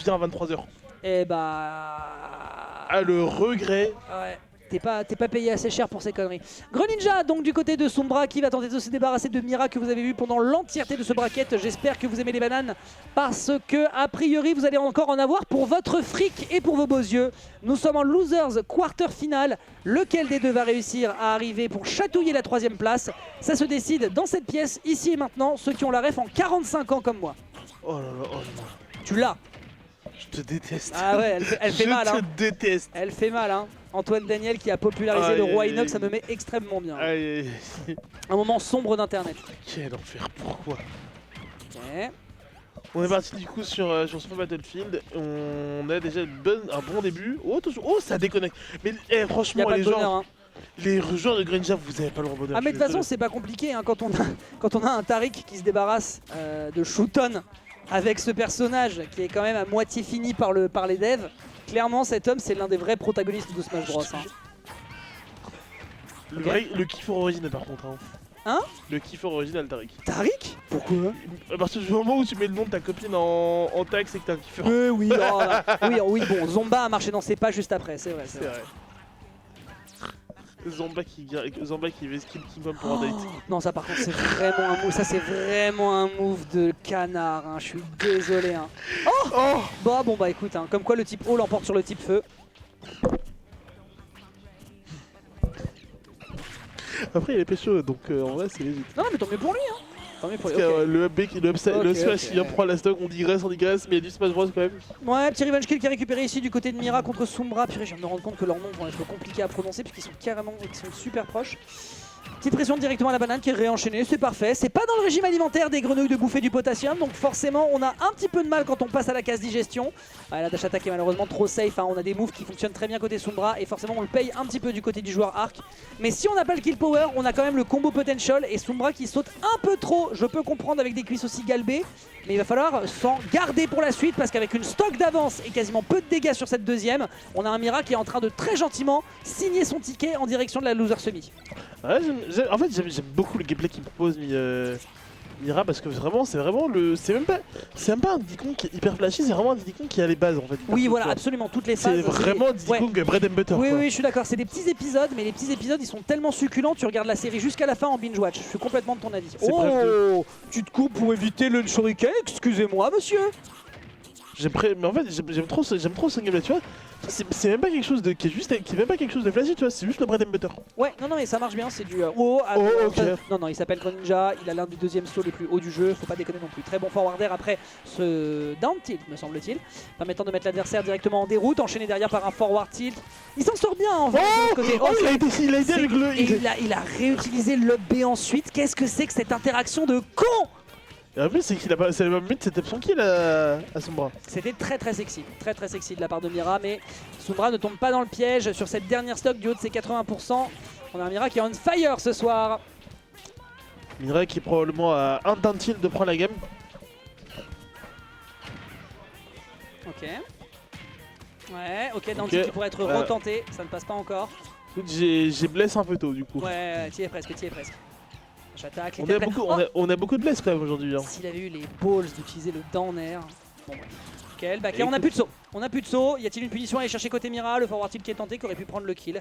viens à 23 h. Et bah... Ah, le regret. Ouais. T'es pas payé assez cher pour ces conneries. Greninja, donc du côté de Sombra, qui va tenter de se débarrasser de Mira, que vous avez vu pendant l'entièreté de ce bracket. J'espère que vous aimez les bananes, parce que a priori vous allez encore en avoir pour votre fric et pour vos beaux yeux. Nous sommes en Losers Quarter Final. Lequel des deux va réussir à arriver pour chatouiller la 3ème place? Ça se décide dans cette pièce, ici et maintenant, ceux qui ont la ref en 45 ans comme moi. Oh là là, oh là là. Tu l'as. Je te déteste. Ah ouais, elle fait mal. Je Hein. te déteste. Elle fait mal, hein. Antoine Daniel qui a popularisé le roi Inox, ça me met extrêmement bien. Aïe. Un moment sombre d'internet. Quel enfer, pourquoi? Ok. On est parti du coup sur Super Battlefield. On a déjà un bon début. Oh, attention. Oh, ça déconnecte. Mais Y a franchement, pas les de bonheur, gens, hein. les joueurs de Greninja, vous avez pas le bonheur. Ah mais de toute façon c'est pas compliqué hein, quand on a un Taric qui se débarrasse de Shooton avec ce personnage qui est quand même à moitié fini par les devs. Clairement cet homme c'est l'un des vrais protagonistes de Smash Bros. Hein. Le kiff original par contre. Hein? Le kiff original, Taric. Taric? Pourquoi? À partir du moment où tu mets le nom de ta copine en tag, c'est que t'es un kiffeur. Oui, oui, bon, Zomba a marché dans ses pas juste après, c'est vrai. C'est vrai. Zomba qui va skill King Kong pour un date. Non, ça par contre c'est vraiment un move, ça c'est vraiment un move de canard, hein. Je suis désolé. Hein. Oh, bon bah écoute, hein, comme quoi le type eau l'emporte sur le type feu. Après il est pécho, donc en vrai c'est légit. Non mais tant mieux pour lui, hein. Tant mieux pour lui. Parce que Okay. le up B, le smash il vient prendre la stock, on digresse, mais il y a du Smash Bros quand même. Ouais, petit revenge kill qui est récupéré ici du côté de Mira contre Sombra. Puis je viens de me rendre compte que leurs noms vont être compliqués à prononcer puisqu'ils sont super proches. Petite pression directement à la banane qui est réenchaînée, c'est parfait. C'est pas dans le régime alimentaire des grenouilles de bouffer du potassium, donc forcément on a un petit peu de mal quand on passe à la case digestion. Ouais, la dash attack est malheureusement trop safe, hein. On a des moves qui fonctionnent très bien côté Sombra et forcément on le paye un petit peu du côté du joueur Arc. Mais si on n'a pas le kill power, on a quand même le combo potential et Sombra qui saute un peu trop, je peux comprendre avec des cuisses aussi galbées. Mais il va falloir s'en garder pour la suite parce qu'avec une stock d'avance et quasiment peu de dégâts sur cette deuxième, on a un Mira qui est en train de très gentiment signer son ticket en direction de la loser semi. Ouais, en fait j'aime beaucoup le gameplay qu'il propose Mira parce que vraiment c'est même pas un Diddy Kong qui est hyper flashy, c'est vraiment un Diddy Kong qui a les bases en fait. Oui voilà, absolument, toutes les phases. C'est vraiment Diddy Kong bread and butter. Oui, quoi. oui, je suis d'accord, c'est des petits épisodes, mais les petits épisodes ils sont tellement succulents, tu regardes la série jusqu'à la fin en binge watch. Je suis complètement de ton avis. Oh, tu te coupes pour éviter le shuriken, excusez-moi monsieur. Mais en fait j'aime trop ce gameplay, tu vois. C'est même pas quelque chose de qui est même pas quelque chose de flashy, tu vois, c'est juste le bread and butter. Ouais, non mais ça marche bien, c'est du ok. Non, il s'appelle Greninja, il a l'un du deuxième slow les plus hauts du jeu, faut pas déconner non plus. Très bon forwarder après ce down tilt me semble-t-il, permettant de mettre l'adversaire directement en déroute, enchaîné derrière par un forward tilt. Il s'en sort bien en vrai de l'autre côté. Il a été avec le... il a réutilisé le B ensuite. Qu'est-ce que c'est que cette interaction de con? Et en plus, c'est qu'il a pas. C'est le même but, c'était son kill à Sombra. C'était très sexy de la part de Mira, mais Sombra ne tombe pas dans le piège sur cette dernière stock du haut de ses 80%. On a un Mira qui est on fire ce soir. Mira qui est probablement à un down tilt de prendre la game. Ok. Ouais, ok, down tilt qui pourrait être retenté, ça ne passe pas encore. J'ai blessé un peu tôt du coup. Ouais, t'y es presque. J'attaque. On a beaucoup de blesses quand même aujourd'hui. Hein. S'il avait eu les balls d'utiliser le down air. Bon bref. Quel back air, on a plus de saut. Y a-t-il une punition à aller chercher côté Mira? Le forward tilt qui est tenté, qui aurait pu prendre le kill.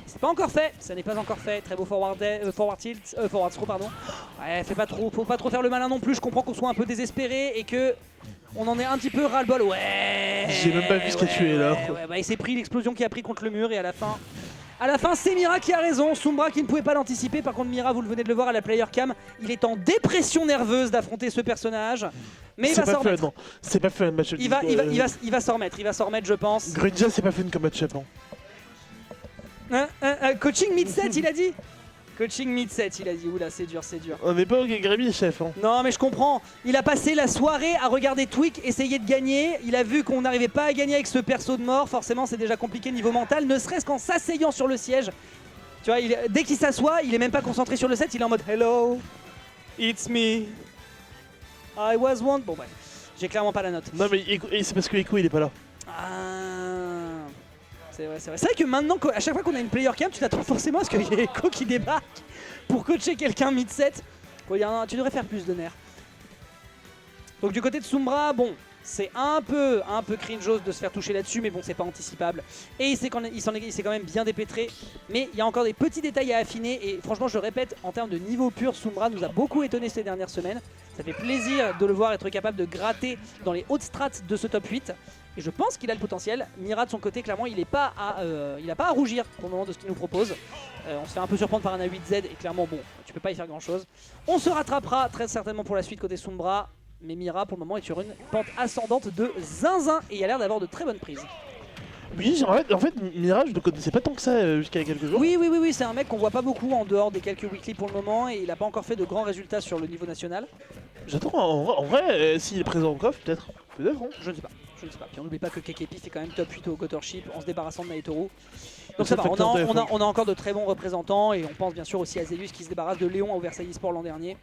C'est pas encore fait, ça n'est pas encore fait. Très beau forward throw pardon. Ouais, faut pas trop faire le malin non plus. Je comprends qu'on soit un peu désespéré et que on en est un petit peu ras-le-bol. Ouais. J'ai même pas vu ce qu'il a tué là. Ouais, bah il s'est pris l'explosion qui a pris contre le mur et à la fin, c'est Mira qui a raison, Sombra qui ne pouvait pas l'anticiper. Par contre, Mira, vous le venez de le voir à la player cam, il est en dépression nerveuse d'affronter ce personnage. Mais il va s'en remettre. C'est pas fun, match-up. Il va s'en remettre, je pense. Greninja, c'est pas fun comme match-up. Coaching mid-set, il a dit. Coaching mid-set, il a dit. Oula, c'est dur. On n'est pas au Grémy, chef. Hein. Non, mais je comprends. Il a passé la soirée à regarder Tweak essayer de gagner. Il a vu qu'on n'arrivait pas à gagner avec ce perso de mort. Forcément, c'est déjà compliqué niveau mental, ne serait-ce qu'en s'asseyant sur le siège. Tu vois, dès qu'il s'assoit, il est même pas concentré sur le set. Il est en mode Hello, it's me. I was one. Bon, bref. J'ai clairement pas la note. Non, mais c'est parce que Echo, il est pas là. Ah. C'est vrai que maintenant, à chaque fois qu'on a une player cam, tu t'attends forcément à ce qu'il y ait Echo qui débarque pour coacher quelqu'un mid-set. Tu devrais faire plus de nerfs. Donc du côté de Sombra, bon, C'est un peu cringeos de se faire toucher là-dessus, mais bon, c'est pas anticipable. Et il s'est quand même bien dépêtré. Mais il y a encore des petits détails à affiner. Et franchement, je le répète, en termes de niveau pur, Sombra nous a beaucoup étonné ces dernières semaines. Ça fait plaisir de le voir être capable de gratter dans les hautes strates de ce top 8. Et je pense qu'il a le potentiel. Mira, de son côté, clairement, il n'a pas à rougir pour le moment de ce qu'il nous propose. On se fait un peu surprendre par un A8Z. Et clairement, bon, tu peux pas y faire grand-chose. On se rattrapera très certainement pour la suite côté Sombra. Mais Mira, pour le moment, est sur une pente ascendante de zinzin. Et il a l'air d'avoir de très bonnes prises. Oui, en fait, Mira, je ne connaissais pas tant que ça jusqu'à quelques jours. Oui, c'est un mec qu'on voit pas beaucoup en dehors des quelques weekly pour le moment. Et il n'a pas encore fait de grands résultats sur le niveau national. J'attends, en vrai, s'il est présent en coffre, peut-être. Peut-être, hein. Je ne sais pas. Puis on n'oublie pas que KKP fait quand même top 8 au Gotorship en se débarrassant de Naitoru. Donc ça va, on a encore de très bons représentants et on pense bien sûr aussi à Zelius qui se débarrasse de Léon au Versailles Sport l'an dernier.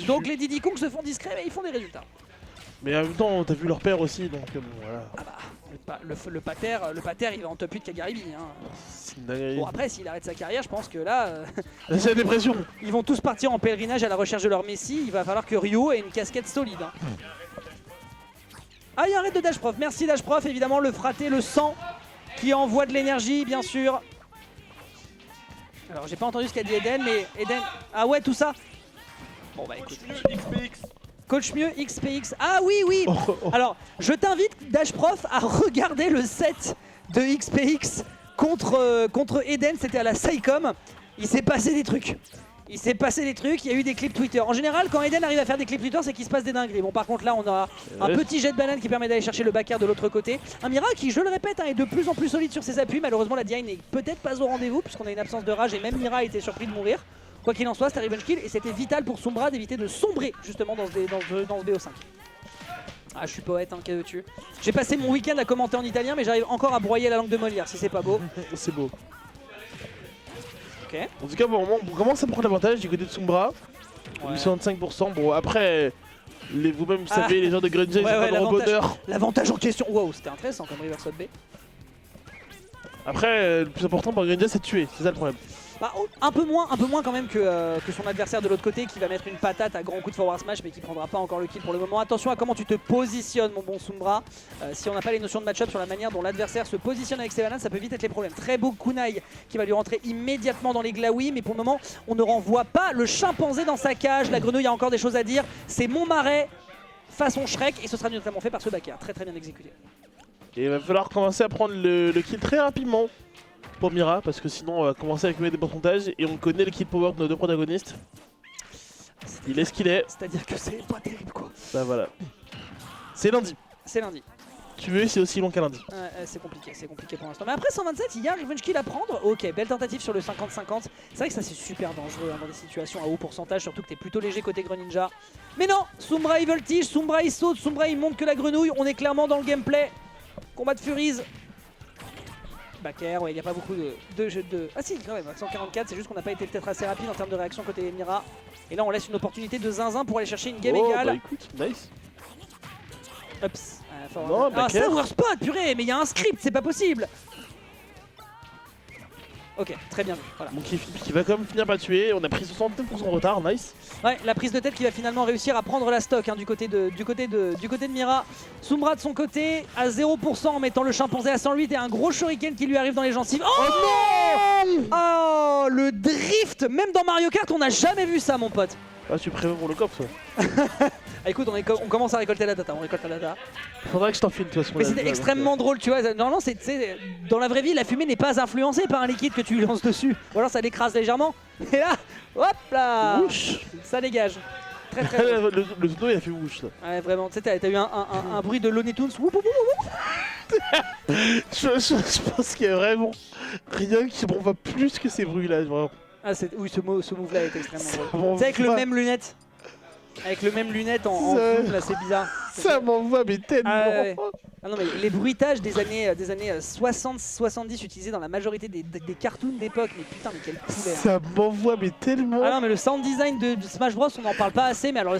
Donc les Diddy Kong se font discrets mais ils font des résultats. Mais en même temps, t'as vu leur père aussi, donc bon, voilà. Ah bah, le pater il va en top 8 Kagaribi. Hein. C'est une dinguerie. Bon après s'il arrête sa carrière, je pense que là... c'est la dépression. Ils vont tous partir en pèlerinage à la recherche de leur Messi. Il va falloir que Ryo ait une casquette solide. Hein. Ah, il y a un raid de Dash Prof. Merci Dash Prof, évidemment, le fraté, le sang qui envoie de l'énergie, bien sûr. Alors, j'ai pas entendu ce qu'a dit Eden, mais Eden. Ah ouais, tout ça. Bon, bah écoute. Coach mieux XPX. Ah oui. Alors, je t'invite, Dash Prof, à regarder le set de XPX contre Eden. C'était à la Saicom. Il s'est passé des trucs. Il y a eu des clips Twitter. En général, quand Eden arrive à faire des clips Twitter, c'est qu'il se passe des dingueries. Bon, par contre, là, on a un petit jet de banane qui permet d'aller chercher le backer de l'autre côté. Un Mira qui, je le répète, est de plus en plus solide sur ses appuis. Malheureusement, la DI n'est peut-être pas au rendez-vous, puisqu'on a une absence de rage et même Mira a été surpris de mourir. Quoi qu'il en soit, c'était revenge kill et c'était vital pour Sombra d'éviter de sombrer justement dans ce BO5. Ah, je suis poète, hein, que tu. J'ai passé mon week-end à commenter en italien, mais j'arrive encore à broyer la langue de Molière, si c'est pas beau. C'est beau. Okay. En tout cas, pour le moment, on commence à prendre l'avantage du côté de Sombra. Ouais. 65%. Bon, après, vous-même, vous savez, les gens de Grunge, ils ont pas de rebondeur. L'avantage en question. Wow, c'était intéressant comme reverse shot B. Après, le plus important pour Grunge, c'est de tuer. C'est ça le problème. Bah, un peu moins quand même que son adversaire de l'autre côté qui va mettre une patate à grands coups de forward smash mais qui prendra pas encore le kill pour le moment. Attention à comment tu te positionnes mon bon Sombra. Si on n'a pas les notions de match-up sur la manière dont l'adversaire se positionne avec ses bananes, ça peut vite être les problèmes. Très beau kunai qui va lui rentrer immédiatement dans les glaouis, mais pour le moment on ne renvoie pas le chimpanzé dans sa cage. La grenouille a encore des choses à dire. C'est mon marais façon Shrek et ce sera notamment fait par ce backer. Très bien exécuté. Et il va falloir commencer à prendre le kill très rapidement pour Mira, parce que sinon on va commencer à accumuler des pourcentages et on connaît le kill power de nos deux protagonistes. Il est ce qu'il est. C'est-à-dire que c'est pas terrible quoi. Bah voilà. C'est lundi. Tu veux, c'est aussi long qu'un lundi. C'est compliqué pour l'instant. Mais après 127, il y a un revenge kill à prendre. Ok, belle tentative sur le 50-50. C'est vrai que ça c'est super dangereux hein, dans des situations à haut pourcentage, surtout que t'es plutôt léger côté Greninja. Mais non, Sombra il voltige, Sombra il saute, Sombra il monte que la grenouille. On est clairement dans le gameplay. Combat de Furies. Backer, ouais, il n'y a pas beaucoup de jeux de... Ah si, quand même, 144, c'est juste qu'on n'a pas été peut-être assez rapide en termes de réaction côté Mira. Et là, on laisse une opportunité de zinzin pour aller chercher une game égale. Bah écoute, nice. Ups. Non, ah, ça, War Spot, purée, mais il y a un script, c'est pas possible. Ok, très bien vu. Voilà. Bon, qui va quand même finir par tuer. On a pris 69% de retard, nice. Ouais, la prise de tête qui va finalement réussir à prendre la stock hein, du côté de Mira. Sombra de son côté à 0% en mettant le chimpanzé à 108 et un gros shuriken qui lui arrive dans les gencives. Oh non! Oh, le drift! Même dans Mario Kart, on n'a jamais vu ça, mon pote. Ah, tu prévois pour le coffre, ça. Ah, écoute, on commence à récolter la data, Faudrait que je t'en filme, de toute façon. Mais c'était extrêmement drôle, tu vois. Normalement, dans la vraie vie, la fumée n'est pas influencée par un liquide que tu lui lances dessus. Ou alors ça l'écrase légèrement. Et là, hop là, Wouch. Ça dégage. Très le tonneau, il a fait wouch, ça. Ouais, vraiment, tu sais, t'as eu un bruit de Looney Tunes. Je pense qu'il y a vraiment rien qui m'envoie plus que ces bruits-là, vraiment. Ah, oui, ce move-là est extrêmement drôle. Tu sais, avec le même lunette. Avec le même lunette en zoom, là, c'est bizarre. Ça m'envoie, mais tellement. Ah non, mais les bruitages des années 60-70 utilisés dans la majorité des cartoons d'époque, mais putain, mais quel poulet. Ça m'envoie, mais tellement. Ah non, mais le sound design de Smash Bros, on n'en parle pas assez, mais alors.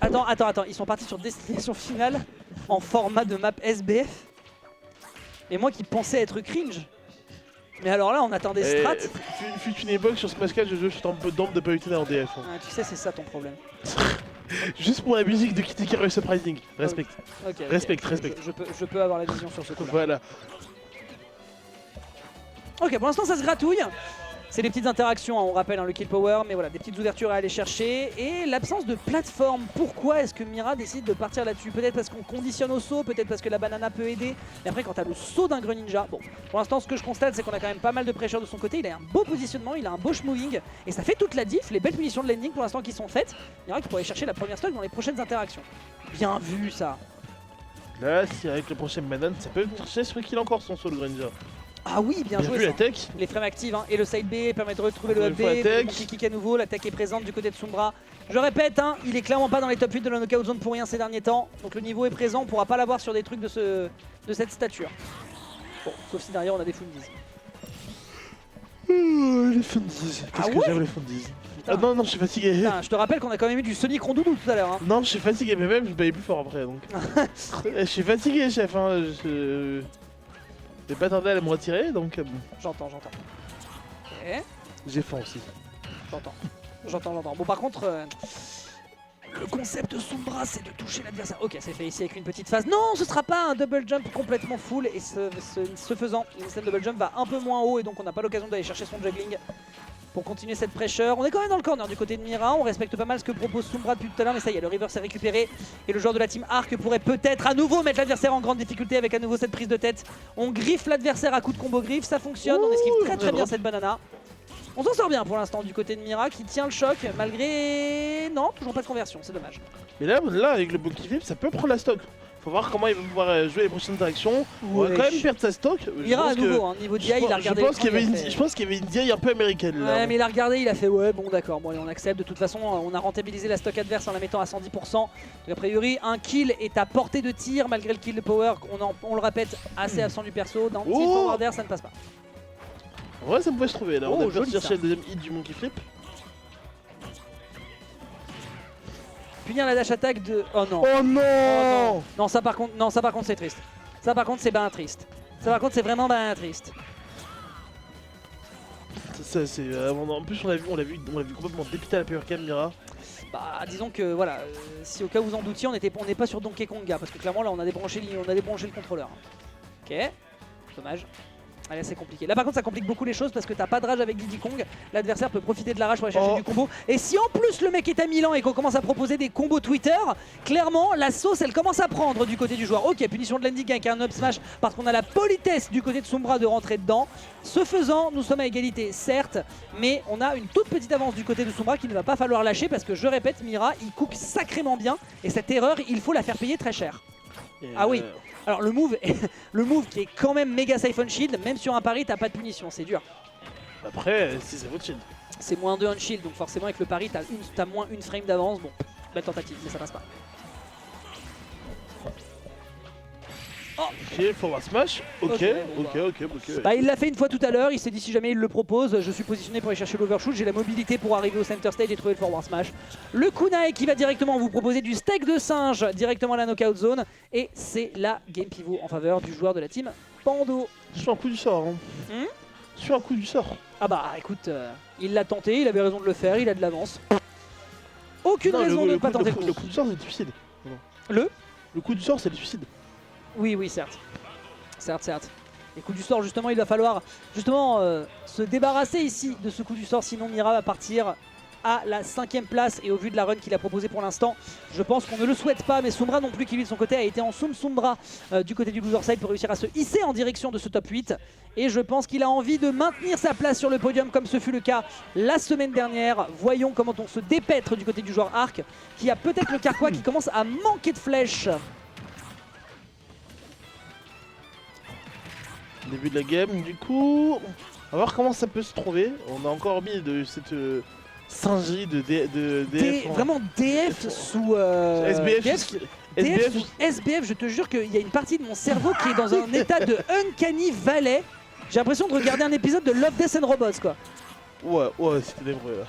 Attends, ils sont partis sur Destination Finale en format de map SBF. Et moi qui pensais être cringe. Mais alors là, on attend des strats. Fut une époque sur Smash 4, je jouais en peu d'ombre de pas utiliser en DF. Hein. Ah, tu sais, c'est ça ton problème. Juste pour la musique de Kitty Carol Surprising. Respect. Ok, ok. Respect. Je peux avoir la vision sur ce coup-là. Voilà. Ok, pour l'instant ça se gratouille. C'est des petites interactions, hein, on rappelle le kill power, mais voilà, des petites ouvertures à aller chercher. Et l'absence de plateforme, pourquoi est-ce que Mira décide de partir là-dessus? Peut-être parce qu'on conditionne au saut, peut-être parce que la banana peut aider. Mais après quand t'as le saut d'un Greninja, bon, pour l'instant ce que je constate c'est qu'on a quand même pas mal de pressure de son côté. Il a un beau positionnement, il a un beau moving et ça fait toute la diff, les belles punitions de landing pour l'instant qui sont faites. Mira qui pourrait chercher la première stock dans les prochaines interactions. Bien vu ça. Là, si avec le prochain banane, ça peut chercher ce qu'il a encore son solo Greninja. Ah oui, bien joué vu ça. la tech. Les frames actives hein, et le side B permettent de retrouver le up B, le monkey kick à nouveau, l'attaque est présente du côté de Sombra. Je répète, hein, il est clairement pas dans les top 8 de la knockout zone pour rien ces derniers temps. Donc le niveau est présent, on pourra pas l'avoir sur des trucs de cette stature. Bon, sauf si derrière on a des Fundies. Les Fundies. Qu'est-ce que j'aime les Fundies. Ah non, je suis fatigué. Putain, je te rappelle qu'on a quand même eu du Sonic Rondoudou tout à l'heure. Hein. Non, je suis fatigué, mais même je paye plus fort après donc. Je suis fatigué, chef. Hein. J'ai pas tardé à me retirer donc. J'entends. Ok. J'ai faim aussi. J'entends. Bon, par contre, le concept de Sombra, c'est de toucher l'adversaire. Ok, c'est fait ici avec une petite phase. Non, ce sera pas un double jump complètement full. Et ce faisant, l'instant double jump va un peu moins haut et donc on n'a pas l'occasion d'aller chercher son juggling pour continuer cette pressure. On est quand même dans le corner du côté de Mira. On respecte pas mal ce que propose Sombra depuis tout à l'heure. Mais ça y est, le reverse est récupéré. Et le joueur de la team Arc pourrait peut-être à nouveau mettre l'adversaire en grande difficulté avec à nouveau cette prise de tête. On griffe l'adversaire à coups de combo griffe. Ça fonctionne. On esquive très bien cette banana. On s'en sort bien pour l'instant du côté de Mira qui tient le choc malgré... Non, toujours pas de conversion, c'est dommage. Mais là avec le monkey flip, ça peut prendre la stock. Faut voir comment il va pouvoir jouer les prochaines interactions. On va quand même perdre sa stock. Mira à nouveau, hein, niveau DI, il a regardé. Je pense qu'il y avait une DI un peu américaine là. Ouais, mais il a regardé, il a fait ouais, bon d'accord, bon allez, on accepte. De toute façon, on a rentabilisé la stock adverse en la mettant à 110%. Donc a priori, un kill est à portée de tir malgré le kill de power. On le répète, assez absent du perso. Dans le tilt forward air, ça ne passe pas. En vrai, ça pouvait se trouver là. On a pu chercher le deuxième hit du monkey flip. Punir la dash attack de... Oh non. Oh non. Non, ça par contre c'est triste. Ça par contre c'est ben triste. Ça par contre c'est vraiment ben triste. Ça c'est en plus on l'a vu complètement dépité à la power cam Mira. Bah disons que voilà, si au cas où vous en doutiez, on n'est pas sur Donkey Konga parce que clairement là on a débranché le contrôleur. Ok, dommage. Allez, c'est compliqué. Là par contre ça complique beaucoup les choses parce que t'as pas de rage avec Diddy Kong. L'adversaire peut profiter de la rage pour aller chercher du combo. Et si en plus le mec est à Milan et qu'on commence à proposer des combos Twitter, clairement la sauce elle commence à prendre du côté du joueur. Ok, punition de landing avec un up smash parce qu'on a la politesse du côté de Sombra de rentrer dedans. Ce faisant, nous sommes à égalité certes, mais on a une toute petite avance du côté de Sombra qu'il ne va pas falloir lâcher parce que je répète, Mira il cook sacrément bien et cette erreur il faut la faire payer très cher. Ah oui. Alors le move qui est quand même méga safe on shield, même sur un pari t'as pas de punition, c'est dur. Après si c'est votre shield. C'est moins 2 on shield, donc forcément avec le pari t'as moins une frame d'avance, bon, belle tentative, mais ça passe pas. Oh. Ok, forward smash, ok. Bah, il l'a fait une fois tout à l'heure, il s'est dit si jamais il le propose, je suis positionné pour aller chercher l'overshoot, j'ai la mobilité pour arriver au center stage et trouver le forward smash. Le kunai qui va directement vous proposer du steak de singe directement à la knockout zone, et c'est la game pivot en faveur du joueur de la team Pando. Sur un coup du sort. Hein. Sur un coup du sort. Ah bah écoute, il l'a tenté, il avait raison de le faire, il a de l'avance. Aucune raison de ne pas tenter le coup. Le coup du sort c'est le suicide. Le coup du sort c'est le suicide. Oui, certes. Certes. Les coups du sort, justement, il va falloir justement se débarrasser ici de ce coup du sort, sinon Mira va partir à la 5ème place. Et au vu de la run qu'il a proposé pour l'instant, je pense qu'on ne le souhaite pas. Mais Sombra non plus, qui lui de son côté a été en Sombra du côté du loser side pour réussir à se hisser en direction de ce top 8. Et je pense qu'il a envie de maintenir sa place sur le podium comme ce fut le cas la semaine dernière. Voyons comment on se dépêtre du côté du joueur Arc, qui a peut-être le carquois qui commence à manquer de flèches. Début de la game, du coup, on va voir comment ça peut se trouver. On a encore mis de cette singerie de DF. Vraiment DF sous SBF. SBF, je te jure qu'il y a une partie de mon cerveau qui est dans un état de Uncanny Valley. J'ai l'impression de regarder un épisode de Love, Death and Robots quoi. Ouais, c'est ténébreux là.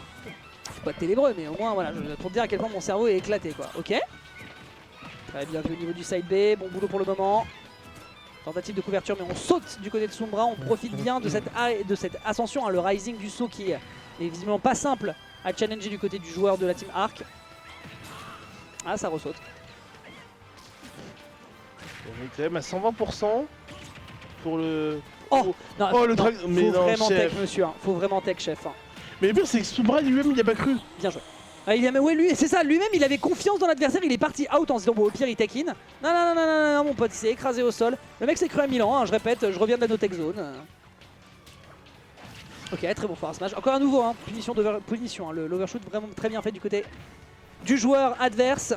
C'est pas ténébreux, mais au moins voilà, pour te dire à quel point mon cerveau est éclaté quoi. Ok. Très bien vu au niveau du side B, bon boulot pour le moment. Tentative de couverture, mais on saute du côté de Sombra, on profite bien de cette ascension, hein, le rising du saut qui est visiblement pas simple à challenger du côté du joueur de la team Arc. Ah, ça ressaute. On est quand même à 120% pour le... Oh, non, Oh, le non, drag... Mais faut non, vraiment chef. tech, monsieur. Hein. Faut vraiment tech, chef. Hein. Mais le pire, c'est que Soubra lui-même, il a pas cru. Bien joué. Ah, ouais, lui, c'est ça, lui-même il avait confiance dans l'adversaire, il est parti out en se disant bon au pire il tech in. Non, mon pote, il s'est écrasé au sol. Le mec s'est cru à Milan, hein, je répète, je reviens de la no tech zone. Ok, très bon forward smash. Encore un nouveau, hein, punition, hein, l'overshoot vraiment très bien fait du côté du joueur adverse.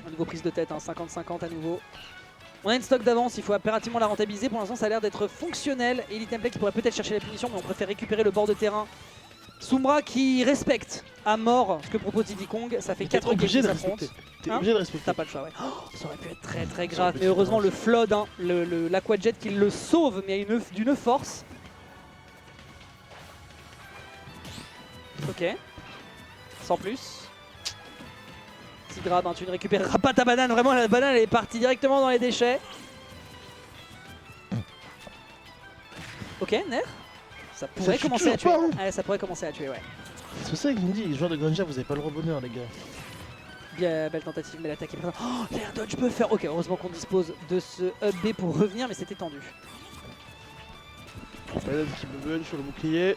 Un nouveau prise de tête, hein, 50-50 à nouveau. On a une stock d'avance, il faut impérativement la rentabiliser. Pour l'instant, ça a l'air d'être fonctionnel. Elite Template qui pourrait peut-être chercher la punition, mais on préfère récupérer le bord de terrain. Sombra qui respecte à mort ce que propose Diddy Kong. Ça fait 4 games qu'ils s'affrontent. T'es obligé de respecter. T'as pas le choix, ouais. Oh, ça aurait pu être très très grave. Mais heureusement, le flood, hein, l'Aquajet qui le sauve, mais d'une force. Ok. Sans plus. Petit grab, hein, tu ne récupéreras pas ta banane. Vraiment, la banane elle est partie directement dans les déchets. Ok, Ner. Ça pourrait commencer à tuer. Ouais, ça pourrait commencer à tuer, ouais. C'est ça qu'il me dit, les joueurs de Granja, vous avez pas le rebonheur, les gars. Bien, belle tentative, mais l'attaque est présente. Oh, l'air dodge peut faire. Ok, heureusement qu'on dispose de ce up B pour revenir, mais c'était tendu. Banane qui bubble sur le bouclier.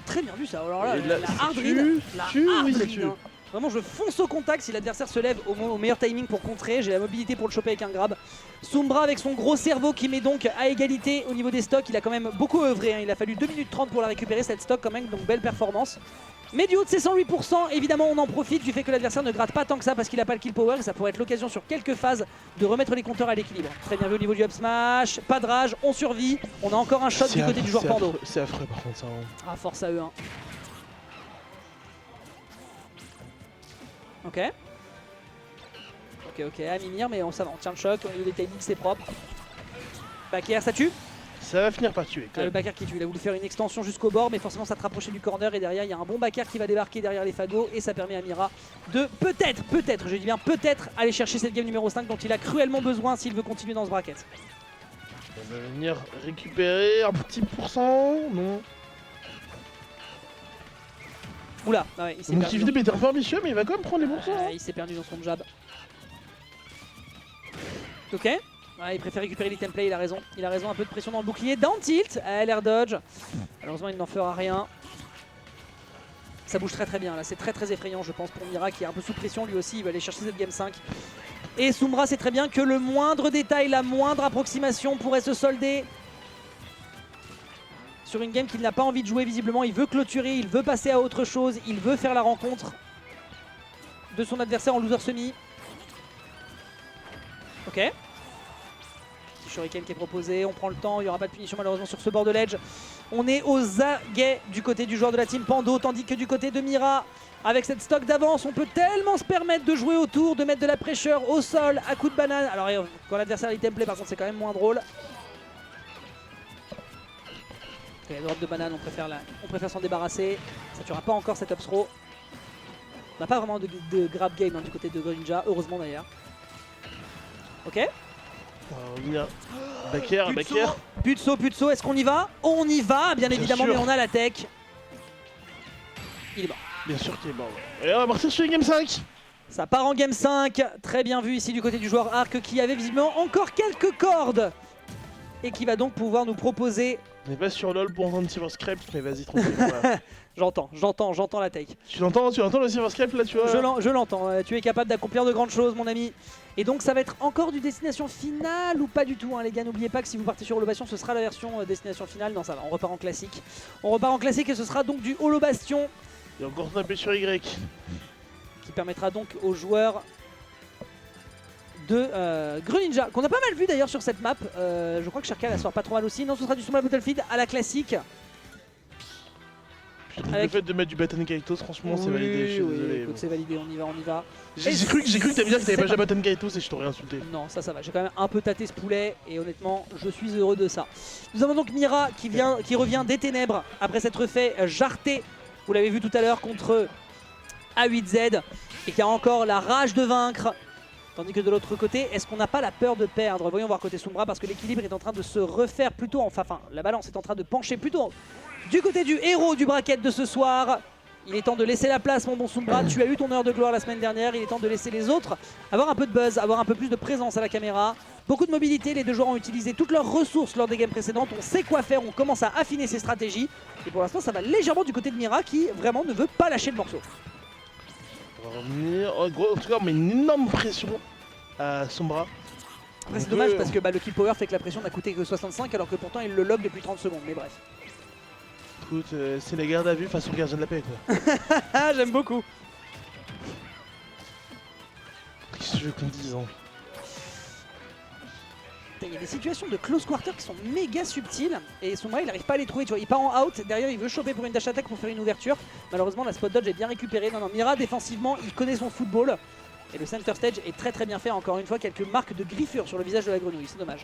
Très bien vu ça. Alors là, Et la hard read. La hard oui, read, hein. Vraiment, je fonce au contact si l'adversaire se lève au meilleur timing pour contrer. J'ai la mobilité pour le choper avec un grab. Sombra avec son gros cerveau qui met donc à égalité au niveau des stocks. Il a quand même beaucoup œuvré. Hein. Il a fallu 2 minutes 30 pour la récupérer cette stock quand même. Donc belle performance. Mais du haut de ses 108%, évidemment, on en profite du fait que l'adversaire ne gratte pas tant que ça parce qu'il n'a pas le kill power. Et ça pourrait être l'occasion sur quelques phases de remettre les compteurs à l'équilibre. Très bien vu au niveau du up smash. Pas de rage, on survit. On a encore un shot du côté du joueur Pando. C'est affreux par contre ça. Ah, force à eux. Hein. Ok. Ok, à mimir, mais ça va, on tient le choc, au niveau des timings c'est propre. Back air, ça tue. Ça va finir par tuer. Le back air qui tue, il a voulu faire une extension jusqu'au bord, mais forcément ça te rapprochait du corner et derrière il y a un bon back air qui va débarquer derrière les fagots et ça permet à Mira de peut-être, je dis bien peut-être, aller chercher cette game numéro 5 dont il a cruellement besoin s'il veut continuer dans ce bracket. On va venir récupérer un petit pourcent, non. Oula, ah ouais, il s'est Donc perdu. il vidéo était un peu ambitieux, mais il va quand même prendre les pourcents. Il s'est perdu dans son jab. Ok. Ouais, il préfère récupérer les templates, il a raison. Il a raison, un peu de pression dans le bouclier. Down tilt, l'air dodge. Malheureusement, il n'en fera rien. Ça bouge très bien là, c'est très effrayant je pense pour Mira qui est un peu sous pression lui aussi, il va aller chercher cette game 5. Et Sombra sait très bien que le moindre détail, la moindre approximation pourrait se solder sur une game qu'il n'a pas envie de jouer visiblement. Il veut clôturer, il veut passer à autre chose, il veut faire la rencontre de son adversaire en loser semi. Ok. Petit shuriken qui est proposé, on prend le temps, il n'y aura pas de punition malheureusement sur ce bord de ledge. On est aux aguets du côté du joueur de la team Pando, tandis que du côté de Mira, avec cette stock d'avance, on peut tellement se permettre de jouer autour, de mettre de la pressure au sol à coups de banane. Alors quand l'adversaire est templé par contre c'est quand même moins drôle. Ok, la drop de banane, on préfère s'en débarrasser. Ça tuera pas encore cette up throw. On n'a pas vraiment de grab game hein, du côté de Greninja, heureusement d'ailleurs. Ok. Back air. Plus de saut, est-ce qu'on y va? On y va, bien évidemment, sûr. mais on a la tech. Il est mort. Bien sûr qu'il est mort. Et on va partir sur une game 5. Ça part en game 5, très bien vu ici du côté du joueur Arc qui avait visiblement encore quelques cordes. Et qui va donc pouvoir nous proposer... On n'est pas sur LoL pour entendre Silver Scrape, mais vas-y tranquille. Voilà. J'entends la take. Tu l'entends le Silver Scrape là, tu vois? Je l'entends, tu es capable d'accomplir de grandes choses mon ami. Et donc ça va être encore du destination finale ou pas du tout hein, les gars, n'oubliez pas que si vous partez sur Holobastion ce sera la version destination finale. Non ça va, on repart en classique. On repart en classique et ce sera donc du Holobastion. Et encore taper sur Y. Qui permettra donc aux joueurs de Greninja, qu'on a pas mal vu d'ailleurs sur cette map. Je crois que Sherka la sort pas trop mal aussi. Non, ce sera du Sombra Battlefield à la classique. Le fait de mettre du Baton Kaitos, franchement, c'est validé. Je suis désolé. Écoute, c'est validé, on y va. J'ai cru que t'allais dire que t'avais pas déjà Baton Kaitos et je t'aurais insulté. Non, ça va. J'ai quand même un peu tâté ce poulet et honnêtement, je suis heureux de ça. Nous avons donc Mira qui revient des ténèbres après s'être fait jarter. Vous l'avez vu tout à l'heure contre A8Z et qui a encore la rage de vaincre. Tandis que de l'autre côté, est-ce qu'on n'a pas la peur de perdre? Voyons voir côté Sombra, parce que l'équilibre est en train de se refaire plutôt, enfin la balance est en train de pencher plutôt du côté du héros du bracket de ce soir. Il est temps de laisser la place, mon bon Sombra. Tu as eu ton heure de gloire la semaine dernière. Il est temps de laisser les autres avoir un peu de buzz, avoir un peu plus de présence à la caméra. Beaucoup de mobilité. Les deux joueurs ont utilisé toutes leurs ressources lors des games précédentes. On sait quoi faire. On commence à affiner ses stratégies. Et pour l'instant, ça va légèrement du côté de Mira qui vraiment ne veut pas lâcher le morceau. On va revenir. En tout cas, on met une énorme pression à Sombra. Après, c'est dommage parce que le kill power fait que la pression n'a coûté que 65 alors que pourtant il le log depuis 30 secondes. Mais bref. Écoute, c'est la garde à vue face au gardien de la paix, quoi. J'aime beaucoup. Qu'est-ce que tu veux qu'on dise, hein? Il y a des situations de close quarter qui sont méga subtiles et Sombra il n'arrive pas à les trouver, tu vois, il part en out, derrière il veut choper pour une dash attack pour faire une ouverture. Malheureusement la spot dodge est bien récupérée. Non, Mira défensivement il connaît son football et le center stage est très bien fait. Encore une fois, quelques marques de griffure sur le visage de la grenouille, c'est dommage.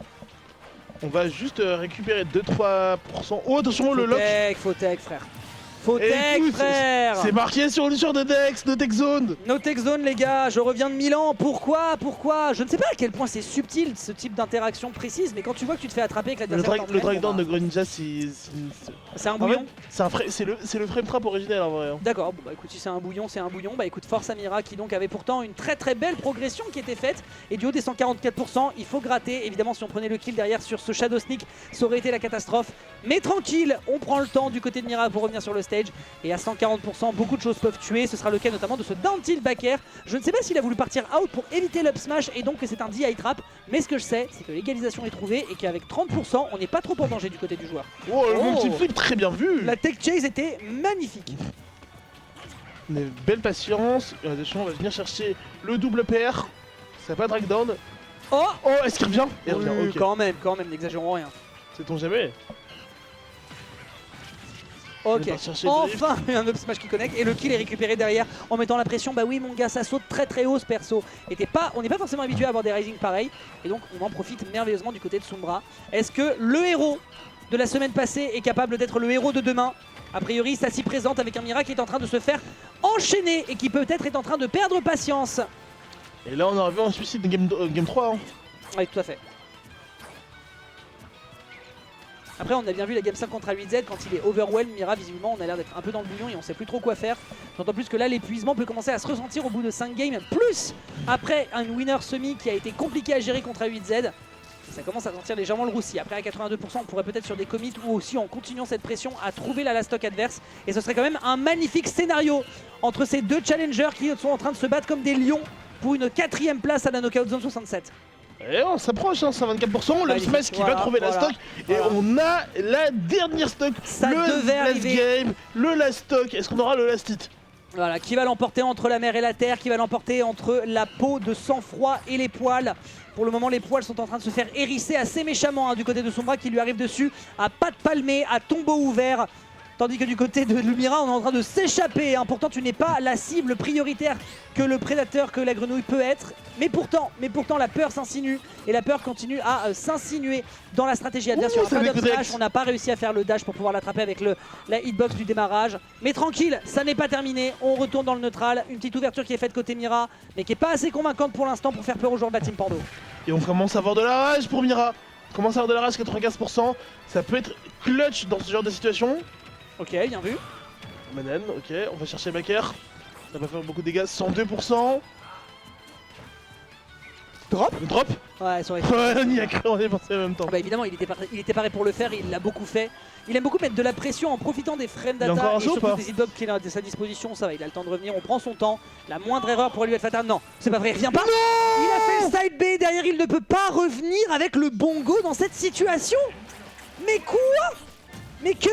On va juste récupérer 2-3%. Oh attention, le lock. Faut tech frère. Faut tech frère. C'est marqué sur le de Dex, de Tech Zone. No tech zone les gars, je reviens de Milan, pourquoi? Je ne sais pas à quel point c'est subtil ce type d'interaction précise, mais quand tu vois que tu te fais attraper avec la Le drag down de Greninja, c'est un bouillon. C'est le frame trap originel en vrai. D'accord, bon, écoute, si c'est un bouillon, c'est un bouillon. Bah écoute, force à Mira qui donc avait pourtant une très belle progression qui était faite. Et du haut des 144%, il faut gratter. Évidemment, si on prenait le kill derrière sur ce Shadow Sneak, ça aurait été la catastrophe. Mais tranquille, on prend le temps du côté de Mira pour revenir sur le stage. Et à 140%, beaucoup de choses peuvent tuer. Ce sera le cas notamment de ce down tilt back air. Je ne sais pas s'il a voulu partir out pour éviter l'up smash et donc que c'est un DI trap. Mais ce que je sais, c'est que l'égalisation est trouvée et qu'avec 30%, on n'est pas trop en danger du côté du joueur. Oh, le multi-flip, très bien vu. La tech chase était magnifique. Une belle patience. On va venir chercher le double PR. Ça va pas drag down. Oh, est-ce qu'il revient? Il revient, oui, ok. quand même, n'exagérons rien. Sait-on jamais? Ok, enfin un up smash qui connecte et le kill est récupéré derrière en mettant la pression. Bah oui mon gars, ça saute très haut ce perso. On n'est pas forcément habitué à avoir des rising pareils et donc on en profite merveilleusement du côté de Sombra. Est-ce que le héros de la semaine passée est capable d'être le héros de demain? A priori ça s'y présente avec un Mira qui est en train de se faire enchaîner et qui peut-être est en train de perdre patience. Et là on a vu un suicide de game 3 hein. Oui tout à fait. Après on a bien vu la game 5 contre A8Z quand il est overwhelmed. Mira visiblement on a l'air d'être un peu dans le bouillon et on sait plus trop quoi faire. D'autant plus que là l'épuisement peut commencer à se ressentir au bout de 5 games. Plus après un winner semi qui a été compliqué à gérer contre A8Z. Ça commence à sentir légèrement le roussi. Après à 82% on pourrait peut-être sur des commits ou aussi en continuant cette pression à trouver la last stock adverse. Et ce serait quand même un magnifique scénario entre ces deux challengers qui sont en train de se battre comme des lions pour une 4ème place à la Knockout Zone 67. Et on s'approche, hein, 124%, le smash qui va trouver la stock. Et on a la dernière stock, ça le devait last arriver. Game, le last stock. Est-ce qu'on aura le last hit? Voilà, qui va l'emporter entre la mer et la terre, qui va l'emporter entre la peau de sang-froid et les poils. Pour le moment, les poils sont en train de se faire hérisser assez méchamment du côté de Sombra qui lui arrive dessus, à pattes palmées, à tombeau ouvert. Tandis que du côté de Mira, on est en train de s'échapper. Pourtant, tu n'es pas la cible prioritaire que le prédateur, que la grenouille peut être. Mais pourtant la peur s'insinue. Et la peur continue à s'insinuer dans la stratégie adverse. On n'a pas réussi à faire le dash pour pouvoir l'attraper avec la hitbox du démarrage. Mais tranquille, ça n'est pas terminé. On retourne dans le neutral. Une petite ouverture qui est faite côté Mira, mais qui n'est pas assez convaincante pour l'instant pour faire peur aux joueurs de la team Pando. Et on commence à avoir de la rage pour Mira. On commence à avoir de la rage, 95%. Ça peut être clutch dans ce genre de situation. Ok, bien vu. Manen, ok, on va chercher Baker. Ça va faire beaucoup de dégâts, 102%. Drop. Ouais, ça aurait été. Ouais, on y a cru, on est pensé en même temps. Bah évidemment, il était paré pour le faire, il l'a beaucoup fait. Il aime beaucoup mettre de la pression en profitant des frames d'attaque et surtout des hitbox qu'il a à sa disposition. Ça va, il a le temps de revenir, on prend son temps. La moindre erreur pourrait lui être fatale. Non, c'est pas vrai, il revient pas. Non, il a fait le side B, derrière il ne peut pas revenir avec le bongo dans cette situation. Mais quoi? Mais que